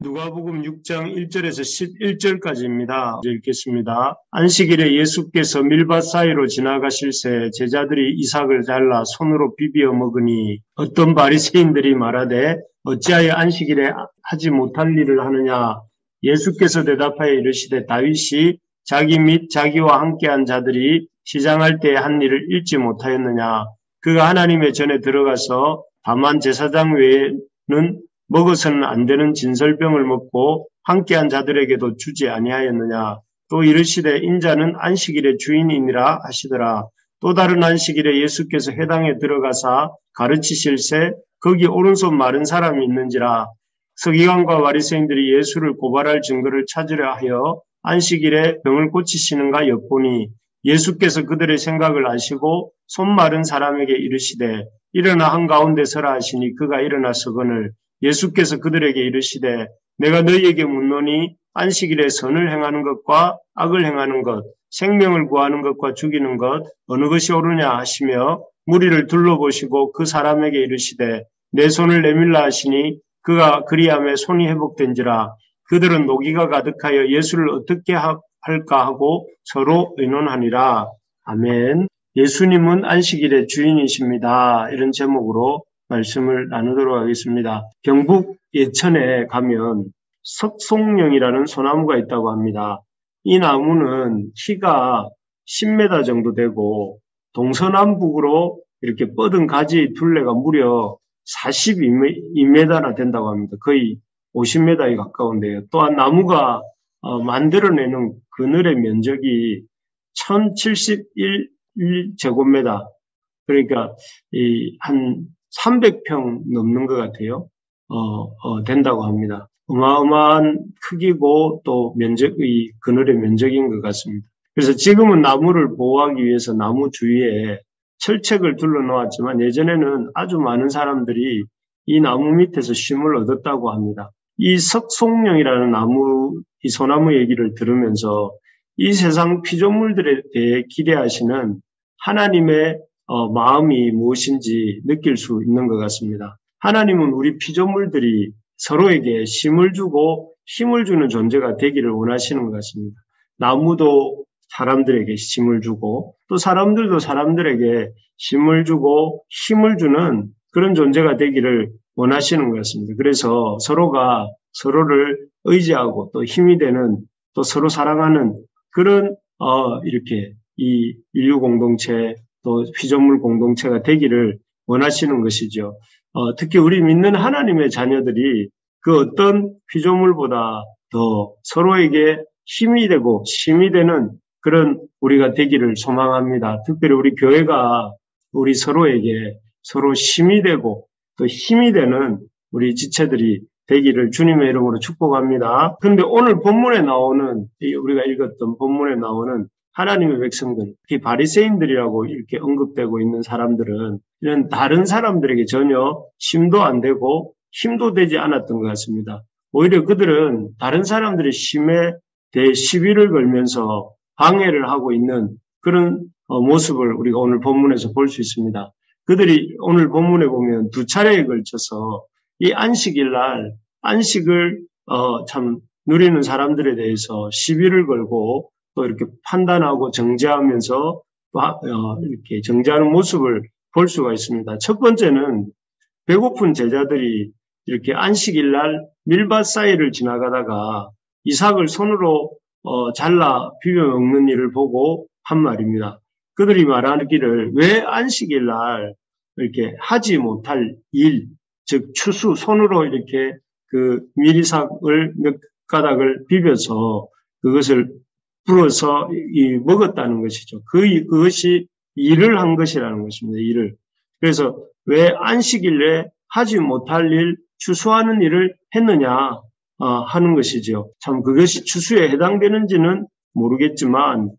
누가복음 6장 1절에서 11절까지입니다. 읽겠습니다. 안식일에 예수께서 밀밭 사이로 지나가실새 제자들이 이삭을 잘라 손으로 비비어 먹으니 어떤 바리새인들이 말하되 어찌하여 안식일에 하지 못할 일을 하느냐. 예수께서 대답하여 이르시되 다윗이 자기 및 자기와 함께한 자들이 시장할 때에 한 일을 잊지 못하였느냐. 그가 하나님의 전에 들어가서 다만 제사장 외에는 먹어서는 안 되는 진설병을 먹고 함께한 자들에게도 주지 아니하였느냐. 또 이르시되 인자는 안식일의 주인이니라 하시더라. 또 다른 안식일에 예수께서 회당에 들어가사 가르치실새 거기 오른손 마른 사람이 있는지라. 서기관과 바리새인들이 예수를 고발할 증거를 찾으려 하여 안식일에 병을 고치시는가 엿보니 예수께서 그들의 생각을 아시고 손 마른 사람에게 이르시되 일어나 한가운데 서라 하시니 그가 일어나 서거늘 예수께서 그들에게 이르시되 내가 너희에게 묻노니 안식일에 선을 행하는 것과 악을 행하는 것, 생명을 구하는 것과 죽이는 것 어느 것이 옳으냐 하시며 무리를 둘러보시고 그 사람에게 이르시되 내 손을 내밀라 하시니 그가 그리하며 손이 회복된지라. 그들은 노기가 가득하여 예수를 어떻게 할까 하고 서로 의논하니라. 아멘. 예수님은 안식일의 주인이십니다. 이런 제목으로 말씀을 나누도록 하겠습니다. 경북 예천에 가면 석송령이라는 소나무가 있다고 합니다. 이 나무는 키가 10m 정도 되고 동서남북으로 이렇게 뻗은 가지 둘레가 무려 42m나 된다고 합니다. 거의 50m에 가까운데요. 또한 나무가 만들어내는 그늘의 면적이 1071제곱미터, 그러니까 한 300평 넘는 것 같아요. 된다고 합니다. 어마어마한 크기고 또 면적이 그늘의 면적인 것 같습니다. 그래서 지금은 나무를 보호하기 위해서 나무 주위에 철책을 둘러놓았지만 예전에는 아주 많은 사람들이 이 나무 밑에서 쉼을 얻었다고 합니다. 이 석송령이라는 나무, 이 소나무 얘기를 들으면서 이 세상 피조물들에 대해 기대하시는 하나님의 마음이 무엇인지 느낄 수 있는 것 같습니다. 하나님은 우리 피조물들이 서로에게 쉼을 주고 힘을 주는 존재가 되기를 원하시는 것 같습니다. 나무도 사람들에게 쉼을 주고 또 사람들도 사람들에게 쉼을 주고 힘을 주는 그런 존재가 되기를 원하시는 것 같습니다. 그래서 서로가 서로를 의지하고 또 힘이 되는 또 서로 사랑하는 그런 이렇게 이 인류 공동체 또 피조물 공동체가 되기를 원하시는 것이죠. 특히 우리 믿는 하나님의 자녀들이 그 어떤 피조물보다 더 서로에게 힘이 되고 쉼이 되는 그런 우리가 되기를 소망합니다. 특별히 우리 교회가 우리 서로에게 서로 쉼이 되고 또 힘이 되는 우리 지체들이 되기를 주님의 이름으로 축복합니다. 그런데 오늘 본문에 나오는, 우리가 읽었던 본문에 나오는 하나님의 백성들, 특히 바리새인들이라고 이렇게 언급되고 있는 사람들은 이런 다른 사람들에게 전혀 쉼도 안 되고 힘도 되지 않았던 것 같습니다. 오히려 그들은 다른 사람들의 쉼에 대해 시비를 걸면서 방해를 하고 있는 그런 모습을 우리가 오늘 본문에서 볼 수 있습니다. 그들이 오늘 본문에 보면 두 차례에 걸쳐서 이 안식일 날 안식을 참 누리는 사람들에 대해서 시비를 걸고 또 이렇게 판단하고 정죄하면서 이렇게 정죄하는 모습을 볼 수가 있습니다. 첫 번째는 배고픈 제자들이 이렇게 안식일 날 밀밭 사이를 지나가다가 이삭을 손으로 잘라 비벼 먹는 일을 보고 한 말입니다. 그들이 말하기를 왜 안식일 날 이렇게 하지 못할 일, 즉 추수 손으로 이렇게 그 밀이삭을 몇 가닥을 비벼서 그것을 불어서 먹었다는 것이죠. 그것이 일을 한 것이라는 것입니다. 일을. 그래서 왜 안식일에 하지 못할 일, 추수하는 일을 했느냐 하는 것이죠. 참 그것이 추수에 해당되는지는 모르겠지만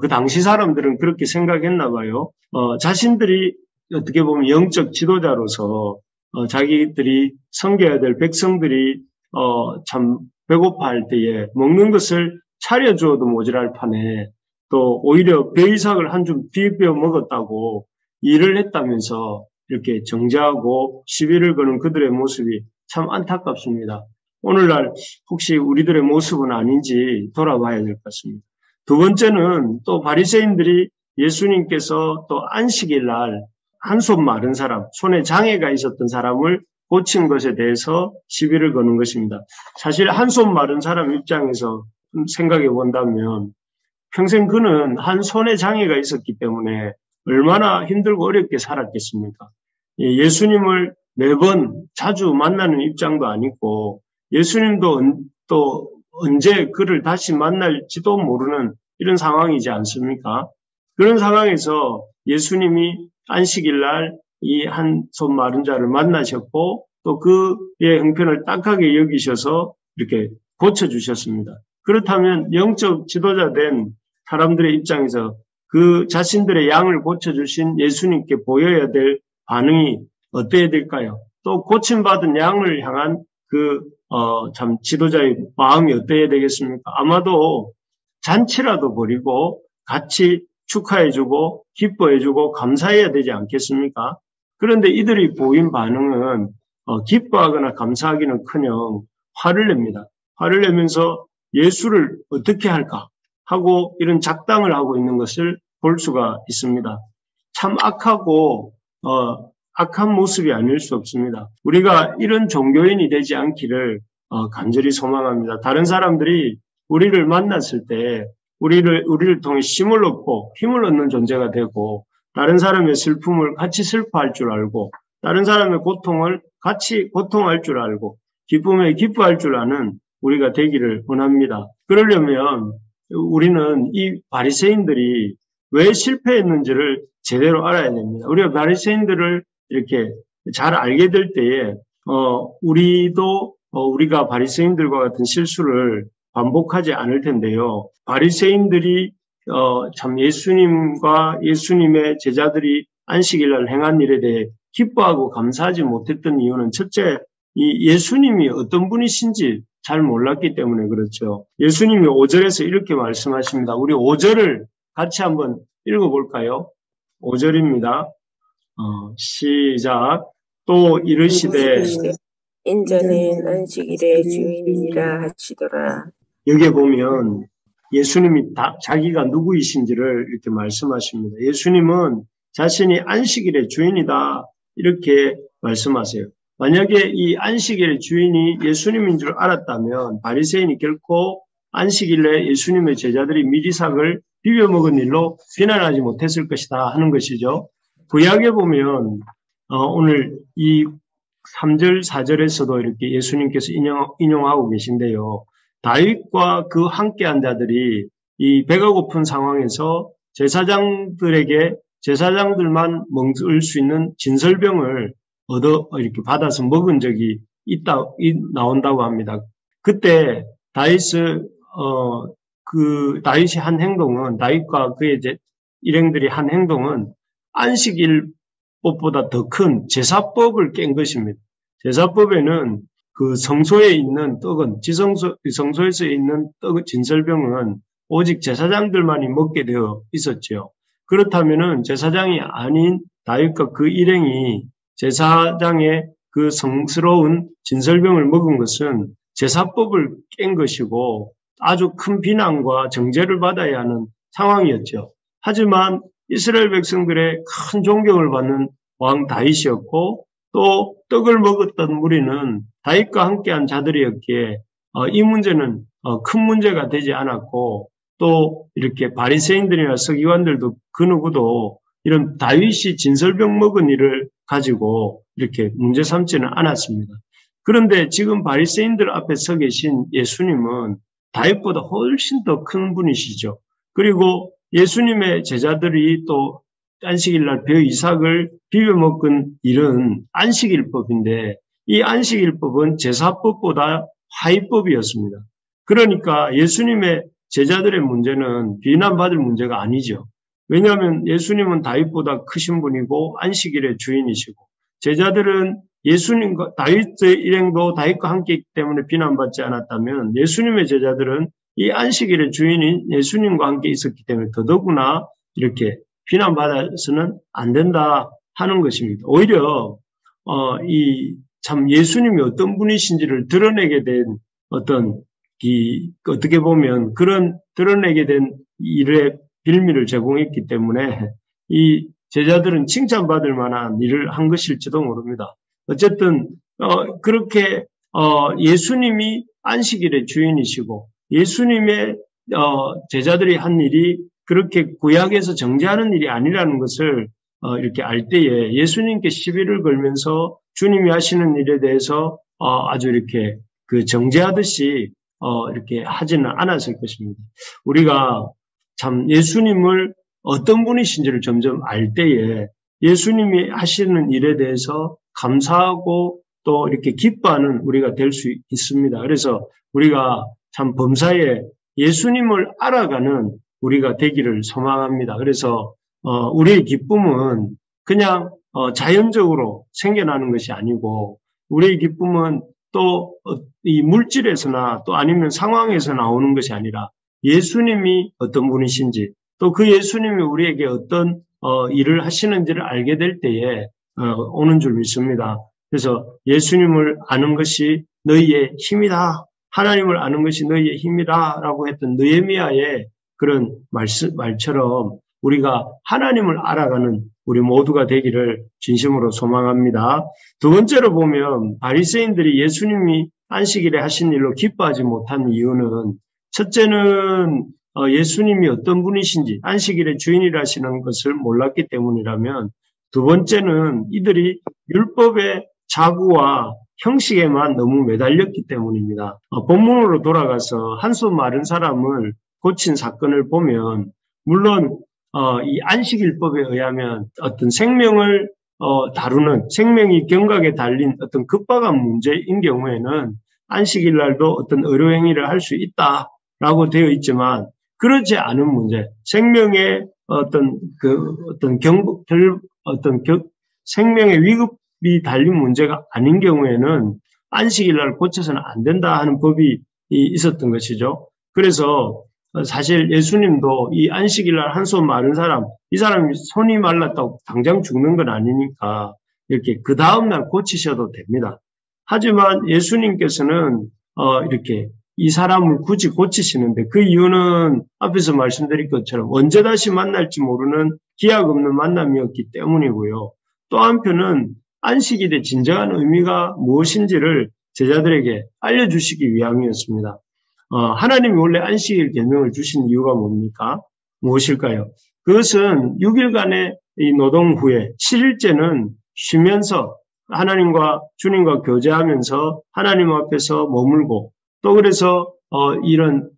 그 당시 사람들은 그렇게 생각했나 봐요. 자신들이 어떻게 보면 영적 지도자로서 자기들이 섬겨야 될 백성들이 참 배고파할 때에 먹는 것을 차려주어도 모자랄 판에 또 오히려 벼이삭을 한 줌 비벼 먹었다고 일을 했다면서 이렇게 정죄하고 시비를 거는 그들의 모습이 참 안타깝습니다. 오늘날 혹시 우리들의 모습은 아닌지 돌아봐야 될 것 같습니다. 두 번째는 또 바리새인들이 예수님께서 또 안식일 날 한 손 마른 사람, 손에 장애가 있었던 사람을 고친 것에 대해서 시비를 거는 것입니다. 사실 한 손 마른 사람 입장에서 생각해 본다면 평생 그는 한 손에 장애가 있었기 때문에 얼마나 힘들고 어렵게 살았겠습니까? 예수님을 매번 자주 만나는 입장도 아니고 예수님도 또 언제 그를 다시 만날지도 모르는 이런 상황이지 않습니까? 그런 상황에서 예수님이 안식일 날 이 한 손 마른 자를 만나셨고 또 그의 형편을 딱하게 여기셔서 이렇게 고쳐주셨습니다. 그렇다면 영적 지도자 된 사람들의 입장에서 그 자신들의 양을 고쳐주신 예수님께 보여야 될 반응이 어때야 될까요? 또 고침받은 양을 향한 참 지도자의 마음이 어때야 되겠습니까? 아마도 잔치라도 벌이고 같이 축하해주고 기뻐해주고 감사해야 되지 않겠습니까? 그런데 이들이 보인 반응은 기뻐하거나 감사하기는커녕 화를 냅니다. 화를 내면서 예수를 어떻게 할까 하고 이런 작당을 하고 있는 것을 볼 수가 있습니다. 참 악하고 악한 모습이 아닐 수 없습니다. 우리가 이런 종교인이 되지 않기를 간절히 소망합니다. 다른 사람들이 우리를 만났을 때 우리를 통해 힘을 얻고 힘을 얻는 존재가 되고 다른 사람의 슬픔을 같이 슬퍼할 줄 알고 다른 사람의 고통을 같이 고통할 줄 알고 기쁨에 기뻐할 줄 아는 우리가 되기를 원합니다. 그러려면 우리는 이 바리새인들이 왜 실패했는지를 제대로 알아야 됩니다. 우리가 바리새인들을 이렇게 잘 알게 될 때에 우리가 바리새인들과 같은 실수를 반복하지 않을 텐데요. 바리새인들이 참 예수님과 예수님의 제자들이 안식일날 행한 일에 대해 기뻐하고 감사하지 못했던 이유는 첫째, 이 예수님이 어떤 분이신지 잘 몰랐기 때문에 그렇죠. 예수님이 5절에서 이렇게 말씀하십니다. 우리 5절을 같이 한번 읽어볼까요? 5절입니다. 시작. 또 이르시되 인자는 안식일의 주인이라 하시더라. 여기에 보면 예수님이 자기가 누구이신지를 이렇게 말씀하십니다. 예수님은 자신이 안식일의 주인이다 이렇게 말씀하세요. 만약에 이 안식일의 주인이 예수님인 줄 알았다면 바리새인이 결코 안식일에 예수님의 제자들이 미리삭을 비벼 먹은 일로 비난하지 못했을 것이다 하는 것이죠. 구약에 보면 오늘 이 3절, 4절에서도 이렇게 예수님께서 인용하고 계신데요. 다윗과 그 함께한 자들이 이 배가 고픈 상황에서 제사장들만 먹을 수 있는 진설병을 이렇게 받아서 먹은 적이 나온다고 합니다. 그때 다윗이 한 행동은, 다윗과 그의 일행들이 한 행동은 안식일법보다 더 큰 제사법을 깬 것입니다. 제사법에는 그 성소에 있는 떡은, 성소에서 있는 진설병은 오직 제사장들만이 먹게 되어 있었죠. 그렇다면은 제사장이 아닌 다윗과 그 일행이 제사장의 그 성스러운 진설병을 먹은 것은 제사법을 깬 것이고 아주 큰 비난과 정죄를 받아야 하는 상황이었죠. 하지만 이스라엘 백성들의 큰 존경을 받는 왕 다윗이었고 또 떡을 먹었던 무리는 다윗과 함께한 자들이었기에 이 문제는 큰 문제가 되지 않았고 또 이렇게 바리새인들이나 서기관들도 그 누구도 이런 다윗이 진설병 먹은 일을 가지고 이렇게 문제 삼지는 않았습니다. 그런데 지금 바리새인들 앞에 서 계신 예수님은 다윗보다 훨씬 더 큰 분이시죠. 그리고 예수님의 제자들이 또 안식일날 벼 이삭을 비벼 먹은 일은 안식일법인데 이 안식일법은 제사법보다 하위법이었습니다. 그러니까 예수님의 제자들의 문제는 비난받을 문제가 아니죠. 왜냐하면 예수님은 다윗보다 크신 분이고 안식일의 주인이시고 제자들은 예수님과 다윗의 일행도 다윗과 함께 있기 때문에 비난받지 않았다면 예수님의 제자들은 이 안식일의 주인인 예수님과 함께 있었기 때문에 더더구나 이렇게 비난받아서는 안 된다 하는 것입니다. 오히려 이 참 예수님이 어떤 분이신지를 드러내게 된 어떤 어떻게 보면 그런 드러내게 된 일의 빌미를 제공했기 때문에 이 제자들은 칭찬받을 만한 일을 한 것일지도 모릅니다. 어쨌든 그렇게 예수님이 안식일의 주인이시고 예수님의 제자들이 한 일이 그렇게 구약에서 정죄하는 일이 아니라는 것을 이렇게 알 때에 예수님께 시비를 걸면서 주님이 하시는 일에 대해서 아주 이렇게 그 정죄하듯이 이렇게 하지는 않았을 것입니다. 우리가 참 예수님을 어떤 분이신지를 점점 알 때에 예수님이 하시는 일에 대해서 감사하고 또 이렇게 기뻐하는 우리가 될 수 있습니다. 그래서 우리가 참 범사에 예수님을 알아가는 우리가 되기를 소망합니다. 그래서 우리의 기쁨은 그냥 자연적으로 생겨나는 것이 아니고 우리의 기쁨은 또 이 물질에서나 또 아니면 상황에서 나오는 것이 아니라 예수님이 어떤 분이신지 또 그 예수님이 우리에게 어떤 일을 하시는지를 알게 될 때에 오는 줄 믿습니다. 그래서 예수님을 아는 것이 너희의 힘이다. 하나님을 아는 것이 너희의 힘이다. 라고 했던 느헤미야의 그런 말처럼 우리가 하나님을 알아가는 우리 모두가 되기를 진심으로 소망합니다. 두 번째로 보면 바리새인들이 예수님이 안식일에 하신 일로 기뻐하지 못한 이유는 첫째는 예수님이 어떤 분이신지 안식일의 주인이라시는 것을 몰랐기 때문이라면 두 번째는 이들이 율법의 자구와 형식에만 너무 매달렸기 때문입니다. 본문으로 돌아가서 한손 마른 사람을 고친 사건을 보면 물론 이 안식일법에 의하면 어떤 생명을 다루는 생명이 경각에 달린 어떤 급박한 문제인 경우에는 안식일 날도 어떤 의료행위를 할 수 있다라고 되어 있지만 그렇지 않은 문제, 생명의 생명의 위급이 달린 문제가 아닌 경우에는 안식일 날 고쳐서는 안 된다 하는 법이 있었던 것이죠. 그래서 사실 예수님도 이 안식일 날 한 손 마른 사람, 이 사람이 손이 말랐다고 당장 죽는 건 아니니까 이렇게 그 다음날 고치셔도 됩니다. 하지만 예수님께서는 이렇게 이 사람을 굳이 고치시는데 그 이유는 앞에서 말씀드린 것처럼 언제 다시 만날지 모르는 기약 없는 만남이었기 때문이고요. 또 한편은 안식일의 진정한 의미가 무엇인지를 제자들에게 알려주시기 위함이었습니다. 하나님이 원래 안식일 계명을 주신 이유가 뭡니까? 무엇일까요? 그것은 6일간의 이 노동 후에 7일째는 쉬면서 하나님과 주님과 교제하면서 하나님 앞에서 머물고 또 그래서 이런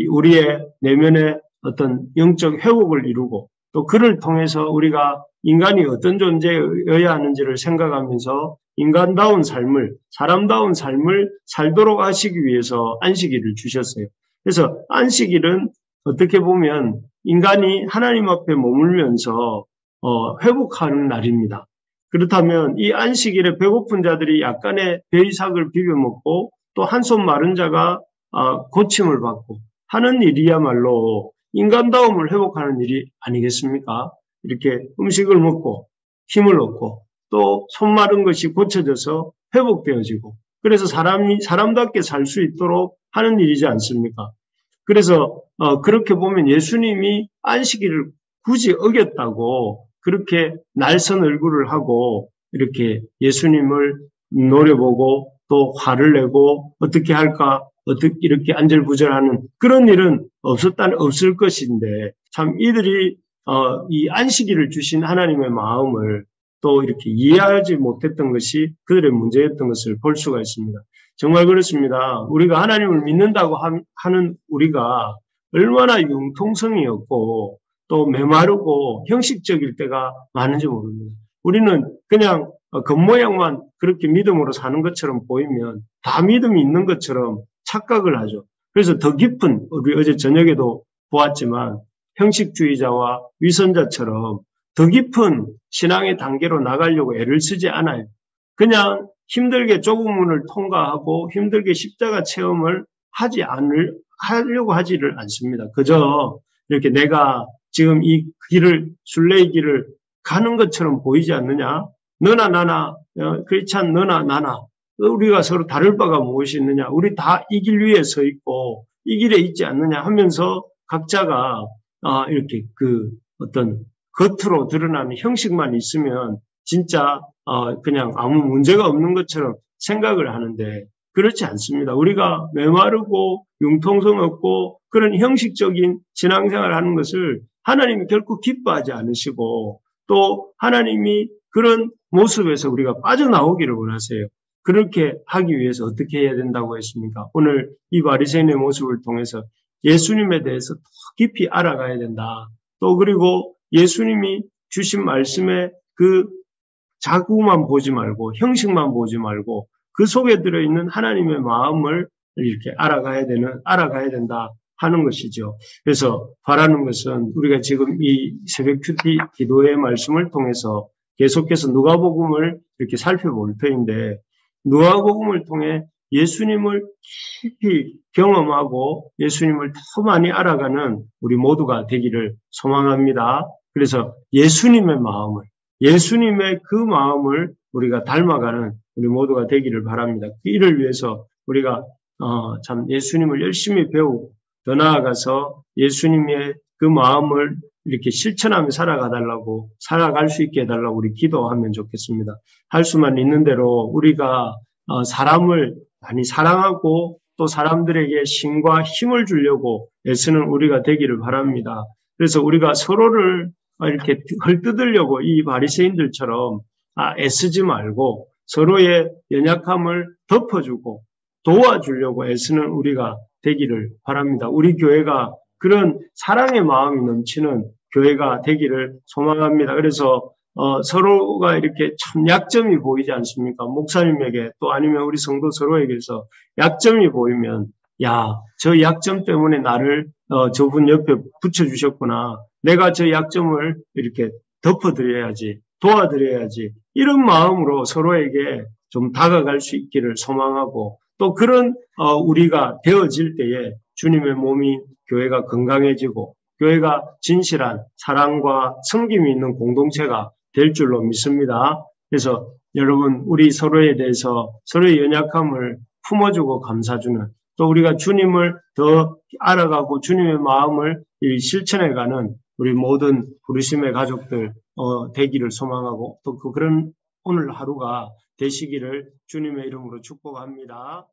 우리의 내면의 어떤 영적 회복을 이루고 또 그를 통해서 우리가 인간이 어떤 존재여야 하는지를 생각하면서 인간다운 삶을, 사람다운 삶을 살도록 하시기 위해서 안식일을 주셨어요. 그래서 안식일은 어떻게 보면 인간이 하나님 앞에 머물면서 회복하는 날입니다. 그렇다면 이 안식일에 배고픈 자들이 약간의 배이삭을 비벼 먹고 또 한 손 마른 자가 고침을 받고 하는 일이야말로 인간다움을 회복하는 일이 아니겠습니까? 이렇게 음식을 먹고 힘을 얻고 또 손 마른 것이 고쳐져서 회복되어지고 그래서 사람답게 살 수 있도록 하는 일이지 않습니까? 그래서 그렇게 보면 예수님이 안식일을 굳이 어겼다고 그렇게 날선 얼굴을 하고 이렇게 예수님을 노려보고 또 화를 내고 어떻게 할까 어떻게 이렇게 안절부절하는 그런 일은 없을 것인데 참 이들이 이 안식일을 주신 하나님의 마음을 또 이렇게 이해하지 못했던 것이 그들의 문제였던 것을 볼 수가 있습니다. 정말 그렇습니다. 우리가 하나님을 믿는다고 하는 우리가 얼마나 융통성이 없고 또 메마르고 형식적일 때가 많은지 모릅니다. 우리는 그냥 겉모양만 그렇게 믿음으로 사는 것처럼 보이면 다 믿음이 있는 것처럼 착각을 하죠. 그래서 더 깊은 우리 어제 저녁에도 보았지만 형식주의자와 위선자처럼 더 깊은 신앙의 단계로 나가려고 애를 쓰지 않아요. 그냥 힘들게 좁은 문을 통과하고 힘들게 십자가 체험을 하려고 하지를 않습니다. 그저 이렇게 내가 지금 이 길을, 순례의 길을 가는 것처럼 보이지 않느냐? 너나 나나, 크리스찬 너나 나나, 우리가 서로 다를 바가 무엇이 있느냐? 우리 다 이 길 위에 서 있고 이 길에 있지 않느냐 하면서 각자가 이렇게 그 어떤 겉으로 드러나는 형식만 있으면 진짜 그냥 아무 문제가 없는 것처럼 생각을 하는데 그렇지 않습니다. 우리가 메마르고 융통성 없고 그런 형식적인 신앙생활을 하는 것을 하나님이 결코 기뻐하지 않으시고 또 하나님이 그런 모습에서 우리가 빠져나오기를 원하세요. 그렇게 하기 위해서 어떻게 해야 된다고 했습니까? 오늘 이 바리새인의 모습을 통해서 예수님에 대해서 더 깊이 알아가야 된다. 또 그리고 예수님이 주신 말씀에 그 자구만 보지 말고 형식만 보지 말고 그 속에 들어있는 하나님의 마음을 이렇게 알아가야 된다 하는 것이죠. 그래서 바라는 것은 우리가 지금 이 새벽 큐티 기도의 말씀을 통해서 계속해서 누가복음을 이렇게 살펴볼 터인데 누가복음을 통해 예수님을 깊이 경험하고 예수님을 더 많이 알아가는 우리 모두가 되기를 소망합니다. 그래서 예수님의 그 마음을 우리가 닮아가는 우리 모두가 되기를 바랍니다. 이를 위해서 우리가 참 예수님을 열심히 배우고 더 나아가서 예수님의 그 마음을 이렇게 실천하며 살아갈 수 있게 해달라고 우리 기도하면 좋겠습니다. 할 수만 있는 대로 우리가 사람을 많이 사랑하고 또 사람들에게 신과 힘을 주려고 애쓰는 우리가 되기를 바랍니다. 그래서 우리가 서로를 이렇게 헐뜯으려고 이 바리새인들처럼 애쓰지 말고 서로의 연약함을 덮어주고 도와주려고 애쓰는 우리가 되기를 바랍니다. 우리 교회가 그런 사랑의 마음이 넘치는 교회가 되기를 소망합니다. 그래서 서로가 이렇게 참 약점이 보이지 않습니까? 목사님에게 또 아니면 우리 성도 서로에게서 약점이 보이면 저 약점 때문에 나를 저분 옆에 붙여주셨구나. 내가 저 약점을 이렇게 덮어드려야지, 도와드려야지. 이런 마음으로 서로에게 좀 다가갈 수 있기를 소망하고 또 그런 우리가 되어질 때에 주님의 몸이 교회가 건강해지고 교회가 진실한 사랑과 섬김이 있는 공동체가 될 줄로 믿습니다. 그래서 여러분 우리 서로에 대해서 서로의 연약함을 품어주고 감싸주는 또 우리가 주님을 더 알아가고 주님의 마음을 실천해가는 우리 모든 부르심의 가족들 되기를 소망하고 또 그런 오늘 하루가 되시기를 주님의 이름으로 축복합니다.